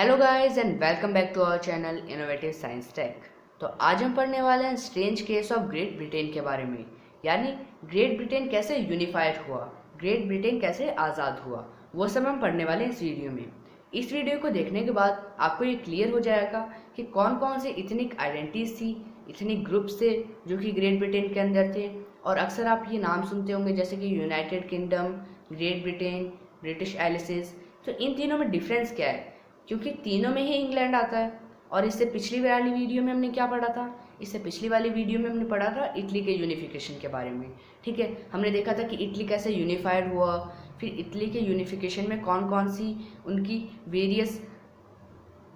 Hello guys and welcome back to our channel innovative science tech. तो आज हम पढ़ने वाले हैं strange case of Great Britain के बारे में, यानी ग्रेट ब्रिटेन कैसे यूनिफाइड हुआ, ग्रेट ब्रिटेन कैसे आज़ाद हुआ, वो सब हम पढ़ने वाले हैं इस वीडियो में। इस वीडियो को देखने के बाद आपको ये क्लियर हो जाएगा कि कौन कौन से इथनिक आइडेंटिटीज थी, इथनिक ग्रुप्स थे जो कि ग्रेट ब्रिटेन के अंदर थे। और अक्सर आप ये नाम सुनते होंगे जैसे कि United Kingdom, Great Britain, British isles. तो इन तीनों में डिफरेंस क्या है, क्योंकि तीनों में ही इंग्लैंड आता है। और इससे पिछली वाली वीडियो में हमने क्या पढ़ा था, इससे पिछली वाली वीडियो में हमने पढ़ा था इटली के यूनिफिकेशन के बारे में। ठीक है, हमने देखा था कि इटली कैसे यूनिफाइड हुआ, फिर इटली के यूनिफिकेशन में कौन कौन सी उनकी वेरियस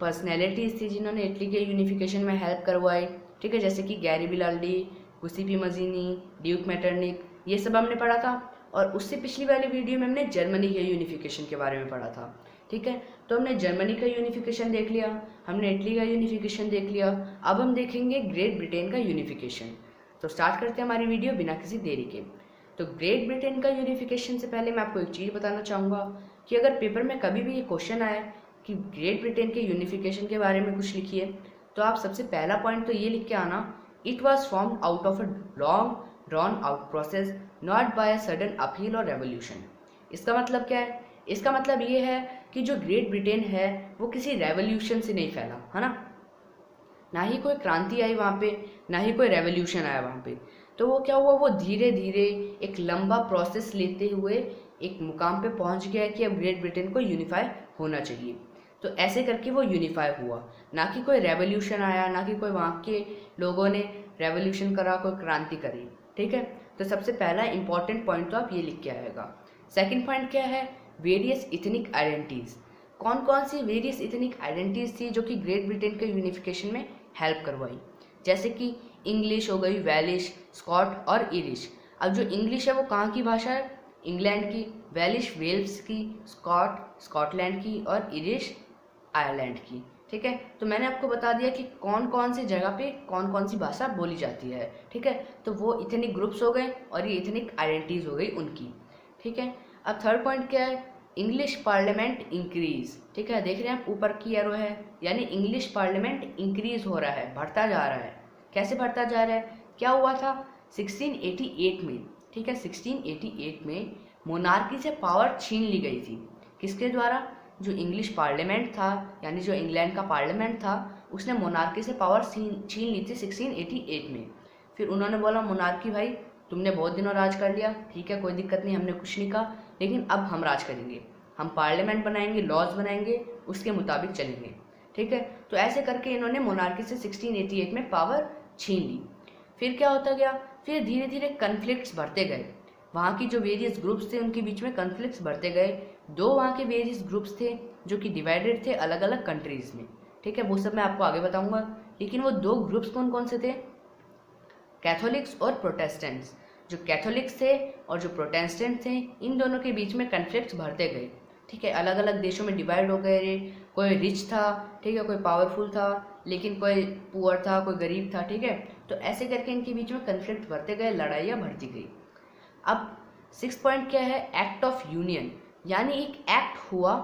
पर्सनैलिटीज़ थी जिन्होंने इटली के यूनिफिकेशन में हेल्प करवाई। ठीक है, जैसे कि गैरिबिलाल्डी, गुसिपी मजीनी, ड्यूक मेटरनिक, ये सब हमने पढ़ा था। और उससे पिछली वाली वीडियो में हमने जर्मनी के यूनिफिकेशन के बारे में पढ़ा था। ठीक है, तो हमने जर्मनी का यूनिफिकेशन देख लिया, हमने इटली का यूनिफिकेशन देख लिया। अब हम देखेंगे ग्रेट ब्रिटेन का यूनिफिकेशन। तो स्टार्ट करते हैं हमारी वीडियो बिना किसी देरी के। तो ग्रेट ब्रिटेन का यूनिफिकेशन से पहले मैं आपको एक चीज़ बताना चाहूँगा कि अगर पेपर में कभी भी ये क्वेश्चन आए कि ग्रेट ब्रिटेन के यूनिफिकेशन के बारे में कुछ लिखिए, तो आप सबसे पहला पॉइंट तो ये लिख के आना, it was formed out of a long drawn out process not by a sudden upheaval और रेवोल्यूशन। इसका मतलब क्या है? इसका मतलब ये है कि जो ग्रेट ब्रिटेन है वो किसी रेवोल्यूशन से नहीं फैला, है ना ही कोई क्रांति आई वहाँ पे, ना ही कोई रेवोल्यूशन आया वहाँ पे। तो वो क्या हुआ, वो धीरे धीरे एक लंबा प्रोसेस लेते हुए एक मुकाम पे पहुँच गया कि अब ग्रेट ब्रिटेन को यूनिफाई होना चाहिए। तो ऐसे करके वो यूनिफाई हुआ, ना कि कोई रेवोल्यूशन आया, ना कि कोई वहाँ के लोगों ने रेवोल्यूशन करा, कोई क्रांति करी। ठीक है, तो सबसे पहला इंपॉर्टेंट पॉइंट तो आप ये लिख के आएगा। सेकंड पॉइंट क्या है, वेरियस इथनिक आइडेंटिटीज। कौन कौन सी वेरियस इथनिक आइडेंटिटीज थी जो कि ग्रेट ब्रिटेन के यूनिफिकेशन में हेल्प करवाई, जैसे कि इंग्लिश हो गई, वेलिश, स्कॉट और इरिश। अब जो इंग्लिश है वो कहाँ की भाषा है, इंग्लैंड की, वेलिश वेल्स की, स्कॉट स्कॉटलैंड की और इरिश आयरलैंड की। ठीक है, तो मैंने आपको बता दिया कि कौन कौन सी जगह पे कौन कौन सी भाषा बोली जाती है। ठीक है, तो वो इथनिक ग्रुप्स हो गए और ये इथनिक आइडेंटिटीज हो गई उनकी। ठीक है, अब थर्ड पॉइंट क्या है, इंग्लिश पार्लियामेंट इंक्रीज। ठीक है, देख रहे हैं आप ऊपर की एरो है, यानी इंग्लिश पार्लियामेंट इंक्रीज हो रहा है, बढ़ता जा रहा है। कैसे बढ़ता जा रहा है, क्या हुआ था 1688 में। ठीक है, 1688 में मोनार्की से पावर छीन ली गई थी। किसके द्वारा, जो इंग्लिश पार्लियामेंट था, यानी जो इंग्लैंड का पार्लियामेंट था, उसने मोनार्की से पावर छीन ली थी 1688 में। फिर उन्होंने बोला, मोनार्की भाई तुमने बहुत दिनों राज कर लिया, ठीक है कोई दिक्कत नहीं, हमने कुछ नहीं कहा, लेकिन अब हम राज करेंगे, हम पार्लियामेंट बनाएंगे, लॉज बनाएंगे, उसके मुताबिक चलेंगे। ठीक है, तो ऐसे करके इन्होंने मोनार्की से 1688 में पावर छीन ली। फिर क्या होता गया, फिर धीरे धीरे कन्फ्लिक्ट्स बढ़ते गए, वहाँ की जो वेरियस ग्रुप्स थे उनके बीच में कन्फ्लिक्ट्स बढ़ते गए। दो वहाँ के वेरियस ग्रुप्स थे जो कि डिवाइडेड थे अलग अलग कंट्रीज़ में। ठीक है, वो सब मैं आपको आगे बताऊँगा, लेकिन वो दो ग्रुप्स कौन कौन से थे, कैथोलिक्स और प्रोटेस्टेंट्स। जो कैथोलिक्स थे और जो प्रोटेस्टेंट थे, इन दोनों के बीच में कन्फ्लिक्ट्स बढ़ते गए। ठीक है, अलग अलग देशों में डिवाइड हो गए, कोई रिच था, ठीक है, कोई पावरफुल था, लेकिन कोई पुअर था, कोई गरीब था। ठीक है, तो ऐसे करके इनके बीच में कन्फ्लिक्ट बढ़ते गए, लड़ाइयाँ बढ़ती गई। अब सिक्स पॉइंट क्या है, एक्ट ऑफ यूनियन, यानी एक एक्ट हुआ,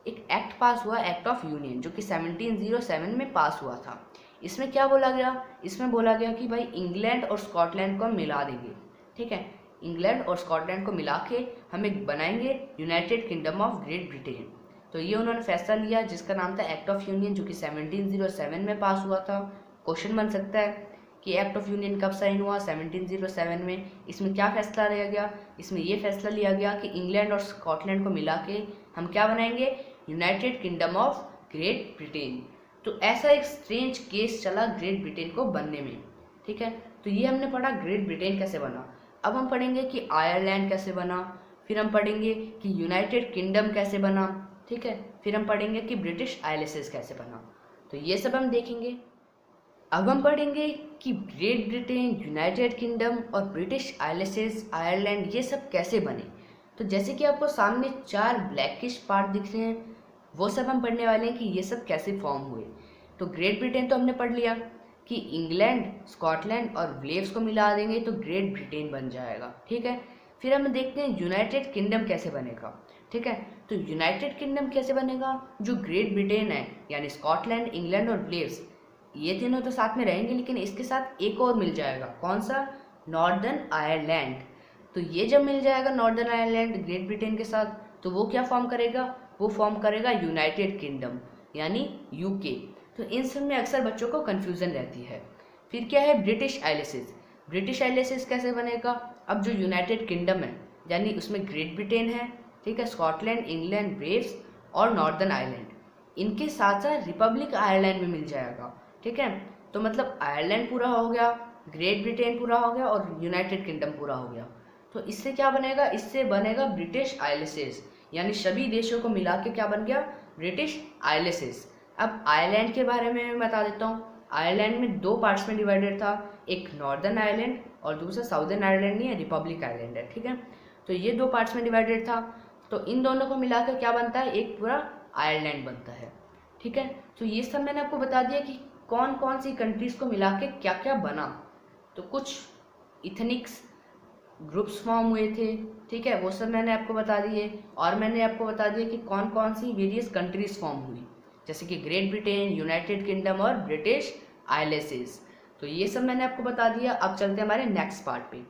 एक एक्ट पास हुआ, एक्ट ऑफ यूनियन, जो कि 1707 में पास हुआ था। इसमें क्या बोला गया, इसमें बोला गया कि भाई इंग्लैंड और स्कॉटलैंड को हम मिला देंगे। ठीक है, इंग्लैंड और स्कॉटलैंड को मिला के हम एक बनाएंगे United kingdom of Great Britain. तो ये उन्होंने फैसला लिया जिसका नाम था एक्ट ऑफ यूनियन, जो कि 1707 में पास हुआ था। क्वेश्चन बन सकता है कि एक्ट ऑफ यूनियन कब साइन हुआ, 1707 में। इसमें क्या फैसला लिया गया, इसमें ये फैसला लिया गया कि इंग्लैंड और स्कॉटलैंड को मिला के हम क्या बनाएंगे, United kingdom of Great Britain. तो ऐसा एक स्ट्रेंज केस चला ग्रेट ब्रिटेन को बनने में। ठीक है, तो ये हमने पढ़ा ग्रेट ब्रिटेन कैसे बना। अब हम पढ़ेंगे कि आयरलैंड कैसे बना, फिर हम पढ़ेंगे कि यूनाइटेड किंगडम कैसे बना। ठीक है, फिर हम पढ़ेंगे कि ब्रिटिश आइलेसेस कैसे बना। तो ये सब हम देखेंगे। अब हम पढ़ेंगे कि ग्रेट ब्रिटेन, यूनाइटेड किंगडम और ब्रिटिश आइलेसेस, आयरलैंड, ये सब कैसे बने। तो जैसे कि आपको सामने चार ब्लैकिश पार्ट दिख रहे हैं, वो सब हम पढ़ने वाले हैं कि ये सब कैसे फॉर्म हुए। तो ग्रेट ब्रिटेन तो हमने पढ़ लिया कि इंग्लैंड, स्कॉटलैंड और वेल्स को मिला देंगे तो ग्रेट ब्रिटेन बन जाएगा। ठीक है, फिर हम देखते हैं यूनाइटेड किंगडम कैसे बनेगा। ठीक है। तो यूनाइटेड किंगडम कैसे बनेगा? जो ग्रेट ब्रिटेन है यानी स्कॉटलैंड, इंग्लैंड और वेल्स, ये तीनों तो साथ में रहेंगे, लेकिन इसके साथ एक और मिल जाएगा। कौन सा? Northern Ireland. तो ये जब मिल जाएगा नॉर्दर्न आयरलैंड ग्रेट ब्रिटेन के साथ, तो वो क्या फॉर्म करेगा? वो फॉर्म करेगा यूनाइटेड किंगडम यानी यूके। तो इन सब में अक्सर बच्चों को कन्फ्यूज़न रहती है। फिर क्या है? ब्रिटिश आइलेसिस। ब्रिटिश आइलेसिस कैसे बनेगा? अब जो यूनाइटेड किंगडम है यानी उसमें ग्रेट ब्रिटेन है, ठीक है, स्कॉटलैंड, इंग्लैंड, वेल्स और नॉर्दर्न आयरलैंड, इनके साथ साथ रिपब्लिक आयरलैंड में मिल जाएगा। ठीक है। तो मतलब आयरलैंड पूरा हो गया, ग्रेट ब्रिटेन पूरा हो गया और यूनाइटेड किंगडम पूरा हो गया। तो इससे क्या बनेगा? इससे बनेगा ब्रिटिश आइलेसिस, यानी सभी देशों को मिला के क्या बन गया? ब्रिटिश आइलेसिस। अब आयरलैंड के बारे में मैं बता देता हूँ। आयरलैंड में दो पार्ट्स में डिवाइडेड था, एक नॉर्दर्न आयरलैंड और दूसरा साउदर्न आयरलैंड नहीं है, रिपब्लिक आयरलैंड है। ठीक है। तो ये दो पार्ट्स में डिवाइडेड था, तो इन दोनों को मिलाकर क्या बनता है? एक पूरा आयरलैंड बनता है। ठीक है। तो ये सब मैंने आपको बता दिया कि कौन कौन सी कंट्रीज को मिला के क्या क्या बना। तो कुछ इथनिक्स ग्रुप्स फॉर्म हुए थे, ठीक है, वो सब मैंने आपको बता दिए। और मैंने आपको बता दिया कि कौन कौन सी वेरियस कंट्रीज फॉर्म हुई, जैसे कि ग्रेट ब्रिटेन, यूनाइटेड किंगडम और ब्रिटिश आइलेसिस। तो ये सब मैंने आपको बता दिया। अब चलते हैं हमारे नेक्स्ट पार्ट पे।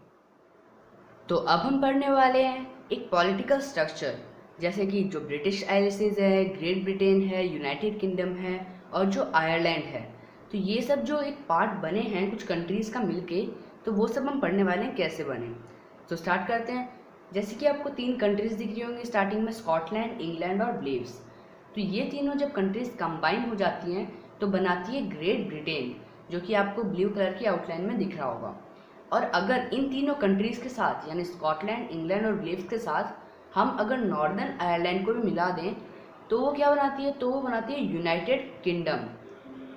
तो अब हम पढ़ने वाले हैं एक पॉलिटिकल स्ट्रक्चर, जैसे कि जो ब्रिटिश आइलेसिस है, ग्रेट ब्रिटेन है, यूनाइटेड किंगडम है और जो आयरलैंड है। तो ये सब जो एक पार्ट बने हैं कुछ कंट्रीज़ का मिलके, तो वो सब हम पढ़ने वाले हैं कैसे बने। तो स्टार्ट करते हैं। जैसे कि आपको तीन कंट्रीज़ दिख रही होंगी स्टार्टिंग में, स्कॉटलैंड, इंग्लैंड और वेल्स। तो ये तीनों जब कंट्रीज़ कंबाइन हो जाती हैं तो बनाती है ग्रेट ब्रिटेन, जो कि आपको ब्लू कलर की आउटलाइन में दिख रहा होगा। और अगर इन तीनों कंट्रीज़ के साथ यानी स्कॉटलैंड, इंग्लैंड और वेल्स के साथ हम अगर नॉर्दर्न आयरलैंड को भी मिला दें तो वो क्या बनाती है? तो वो बनाती है यूनाइटेड किंगडम।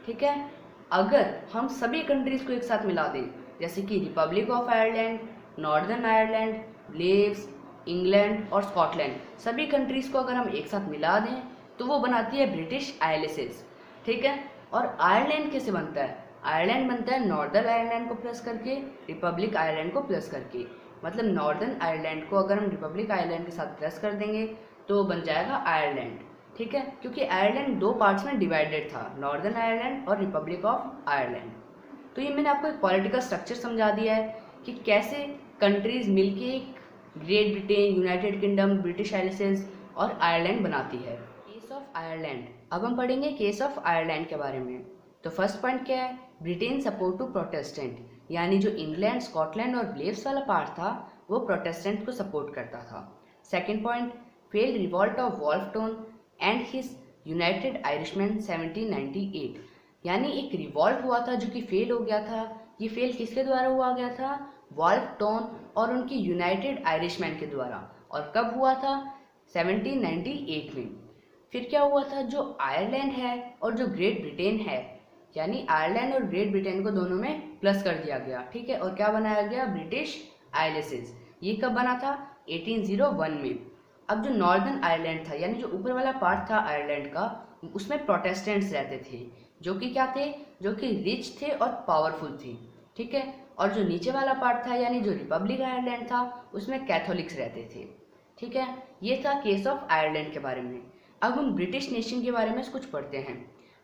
ठीक है। अगर हम सभी कंट्रीज़ को एक साथ मिला दें, जैसे कि republic of Ireland, northern Ireland, Wales, England और स्कॉटलैंड, सभी कंट्रीज़ को अगर हम एक साथ मिला दें तो वो बनाती है ब्रिटिश आइलेसिस। ठीक है। और आयरलैंड कैसे बनता है? आयरलैंड बनता है नॉर्दर्न आयरलैंड को प्लस करके, रिपब्लिक आयरलैंड को प्लस करके। मतलब नॉर्दर्न आयरलैंड को अगर हम रिपब्लिक आयरलैंड के साथ प्लस कर देंगे तो बन जाएगा आयरलैंड। ठीक है। क्योंकि आयरलैंड दो पार्ट्स में डिवाइडेड था, नॉर्दर्न आयरलैंड और रिपब्लिक ऑफ आयरलैंड। तो ये मैंने आपको एक पॉलिटिकल स्ट्रक्चर समझा दिया है कि कैसे कंट्रीज मिलके एक Great Britain, United Kingdom, British isles और आयरलैंड बनाती है। Case of Ireland. अब हम पढ़ेंगे केस ऑफ आयरलैंड के बारे में। तो फर्स्ट पॉइंट क्या है? ब्रिटेन सपोर्ट टू प्रोटेस्टेंट, यानी जो इंग्लैंड, स्कॉटलैंड और वेल्स वाला पार्ट था वो प्रोटेस्टेंट को सपोर्ट करता था। Second point, failed revolt of Wolfe Tone and his United Irishman 1798, यानी एक रिवॉल्ट हुआ था जो कि फेल हो गया था। ये फेल किसके द्वारा हुआ गया था? वॉल्फटोन और उनकी यूनाइटेड आयरिशमैन के द्वारा। और कब हुआ था? 1798 में। फिर क्या हुआ था? जो आयरलैंड है और जो ग्रेट ब्रिटेन है, यानी आयरलैंड और ग्रेट ब्रिटेन को दोनों में प्लस कर दिया गया। ठीक है। और क्या बनाया गया? ब्रिटिश आइलेसिस। ये कब बना था? 1801 में। अब जो नॉर्दर्न आयरलैंड था, यानी जो ऊपर वाला पार्ट था आयरलैंड का, उसमें प्रोटेस्टेंट्स रहते थे, जो कि क्या थे? जो कि रिच थे और पावरफुल थे। ठीक है। और जो नीचे वाला पार्ट था यानी जो रिपब्लिक आयरलैंड था, उसमें कैथोलिक्स रहते थे। ठीक है। ये था केस ऑफ आयरलैंड के बारे में। अब हम ब्रिटिश नेशन के बारे में कुछ पढ़ते हैं।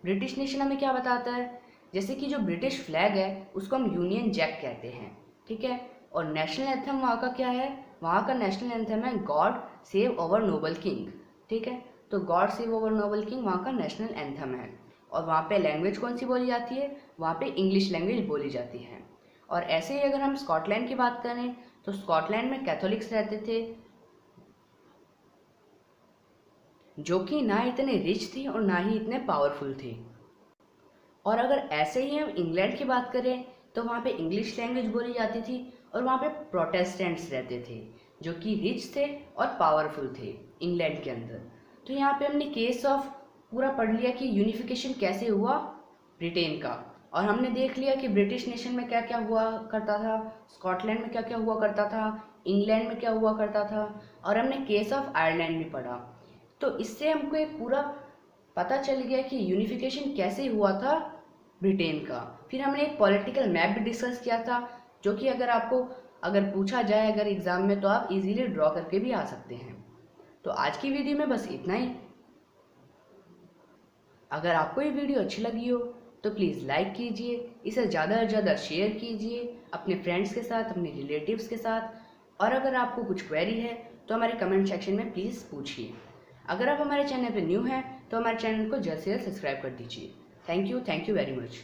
ब्रिटिश नेशन हमें क्या बताता है? जैसे कि जो ब्रिटिश फ्लैग है उसको हम यूनियन जैक कहते हैं। ठीक है। और नेशनल एंथम वहाँ का क्या है? वहाँ का नेशनल एंथम है God save our Nobel king. ठीक है। तो God save our Nobel king वहाँ का नेशनल एंथम है। और वहाँ पे लैंग्वेज कौन सी बोली जाती है? वहाँ पे इंग्लिश लैंग्वेज बोली जाती है। और ऐसे ही अगर हम स्कॉटलैंड की बात करें तो स्कॉटलैंड में कैथोलिक्स रहते थे, जो कि ना इतने रिच थे और ना ही इतने पावरफुल थे। और अगर ऐसे ही हम इंग्लैंड की बात करें तो वहाँ पे इंग्लिश लैंग्वेज बोली जाती थी और वहाँ पे प्रोटेस्टेंट्स रहते थे, जो कि रिच थे और पावरफुल थे इंग्लैंड के अंदर। तो यहाँ पे हमने केस ऑफ पूरा पढ़ लिया कि यूनिफिकेशन कैसे हुआ ब्रिटेन का, और हमने देख लिया कि ब्रिटिश नेशन में क्या क्या हुआ करता था, स्कॉटलैंड में क्या क्या हुआ करता था, इंग्लैंड में क्या हुआ करता था, और हमने केस ऑफ आयरलैंड भी पढ़ा। तो इससे हमको एक पूरा पता चल गया कि यूनिफिकेशन कैसे हुआ था ब्रिटेन का। फिर हमने एक पॉलिटिकल मैप भी डिस्कस किया था, जो कि अगर आपको अगर पूछा जाए अगर एग्ज़ाम में तो आप इजीली ड्रॉ करके भी आ सकते हैं। तो आज की वीडियो में बस इतना ही। अगर आपको ये वीडियो अच्छी लगी हो तो प्लीज़ लाइक कीजिए, इसे ज़्यादा से ज़्यादा शेयर कीजिए अपने फ्रेंड्स के साथ, अपने रिलेटिव्स के साथ। और अगर आपको कुछ क्वेरी है तो हमारे कमेंट सेक्शन में प्लीज़ पूछिए। अगर आप हमारे चैनल पर न्यू हैं तो हमारे चैनल को जल्द से जल्द सब्सक्राइब कर दीजिए। Thank you very much.